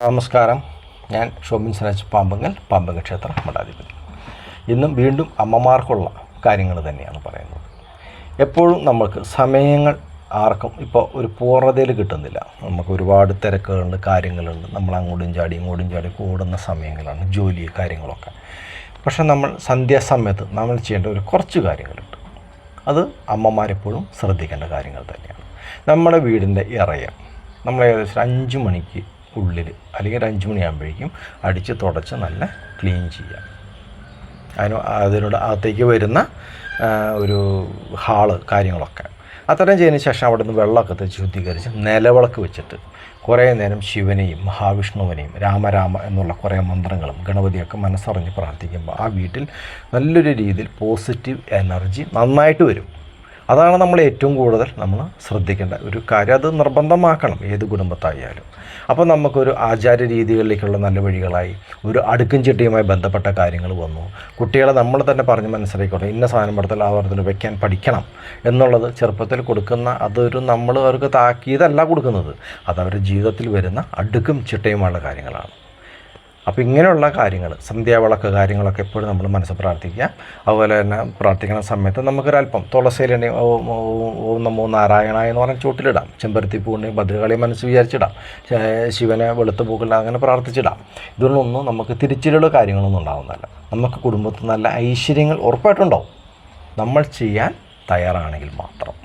നമസ്കാരം. ഞാൻ ഷോബിൻ സനച്ച് പാമ്പങ്ങൽ ക്ഷേത്ര മഠാധിപതി. ഇന്നും വീണ്ടും അമ്മമാർക്കുള്ള കാര്യങ്ങൾ തന്നെയാണ് പറയുന്നത്. എപ്പോഴും നമുക്ക് സമയങ്ങൾ ആർക്കും ഇപ്പോൾ ഒരു പൂർണ്ണതയിൽ കിട്ടുന്നില്ല. നമുക്ക് ഒരുപാട് തിരക്കുകളുണ്ട്, കാര്യങ്ങളുണ്ട്. നമ്മൾ അങ്ങോട്ടും ചാടി കൂടുന്ന സമയങ്ങളാണ് ജോലി കാര്യങ്ങളൊക്കെ. പക്ഷെ നമ്മൾ സന്ധ്യാസമയത്ത് നമ്മൾ ചെയ്യേണ്ട ഒരു കുറച്ച് കാര്യങ്ങളുണ്ട്. അത് അമ്മമാരെപ്പോഴും ശ്രദ്ധിക്കേണ്ട കാര്യങ്ങൾ തന്നെയാണ്. നമ്മുടെ വീടിൻ്റെ ഇറയം നമ്മൾ ഏകദേശം 5 മണിക്ക് ഉള്ളിൽ അല്ലെങ്കിൽ 5 മണിയാകുമ്പോഴേക്കും അടിച്ച് തുടച്ച് നല്ല ക്ലീൻ ചെയ്യാം. അതിനോട് അകത്തേക്ക് വരുന്ന ഒരു ഹാള് കാര്യങ്ങളൊക്കെ അത്രയും ചെയ്തതിന് ശേഷം അവിടെ നിന്ന് വെള്ളമൊക്കെ തെച്ച് ശുദ്ധീകരിച്ച് നിലവിളക്ക് വെച്ചിട്ട് കുറേ നേരം ശിവനെയും മഹാവിഷ്ണുവിനെയും രാമ എന്നുള്ള കുറേ മന്ത്രങ്ങളും ഗണപതിയൊക്കെ മനസ്സറിഞ്ഞ് പ്രാർത്ഥിക്കുമ്പോൾ ആ വീട്ടിൽ നല്ലൊരു രീതിയിൽ പോസിറ്റീവ് എനർജി നന്നായിട്ട് വരും. അതാണ് നമ്മൾ ഏറ്റവും കൂടുതൽ നമ്മൾ ശ്രദ്ധിക്കേണ്ട ഒരു കാര്യം. അത് നിർബന്ധമാക്കണം ഏത് കുടുംബത്തായാലും. അപ്പോൾ നമുക്കൊരു ആചാര രീതികളിലേക്കുള്ള നല്ല വഴികളായി ഒരു അടുക്കും ചിട്ടയുമായി ബന്ധപ്പെട്ട കാര്യങ്ങൾ വന്നു. കുട്ടികളെ നമ്മൾ തന്നെ പറഞ്ഞ് മനസ്സിലാക്കിക്കോട്ടെ, ഇന്ന സാധനം പടത്തിൽ ആവർത്തനം വയ്ക്കാൻ പഠിക്കണം എന്നുള്ളത് ചെറുപ്പത്തിൽ കൊടുക്കുന്ന അതൊരു നമ്മൾ അവർക്ക് താക്കീതല്ല കൊടുക്കുന്നത്, അതവരുടെ ജീവിതത്തിൽ വരുന്ന അടുക്കും ചിട്ടയുമുള്ള കാര്യങ്ങളാണ്. അപ്പോൾ ഇങ്ങനെയുള്ള കാര്യങ്ങൾ സന്ധ്യാവിളക്ക് കാര്യങ്ങളൊക്കെ എപ്പോഴും നമ്മൾ മനസ്സിൽ പ്രാർത്ഥിക്കുക. അതുപോലെ തന്നെ പ്രാർത്ഥിക്കുന്ന സമയത്ത് നമുക്കൊരല്പം തുളസിയിലുണ്ടെങ്കിൽ ഓം നമോ നാരായണായ എന്ന് പറഞ്ഞാൽ ചൂട്ടിലിടാം. ചെമ്പരത്തി പൂണ്ടെങ്കിൽ ഭദ്രകാളിയെ മനസ്സ് വിചാരിച്ചിടാം. ശിവനെ വെളുത്ത പൂക്കളിൽ അങ്ങനെ പ്രാർത്ഥിച്ചിടാം. ഇതൊന്നും നമുക്ക് തിരിച്ചിലുള്ള കാര്യങ്ങളൊന്നും ഉണ്ടാകുന്നില്ല. നമുക്ക് കുടുംബത്തിൽ നല്ല ഐശ്വര്യങ്ങൾ ഉറപ്പായിട്ടുണ്ടാവും, നമ്മൾ ചെയ്യാൻ തയ്യാറാണെങ്കിൽ മാത്രം.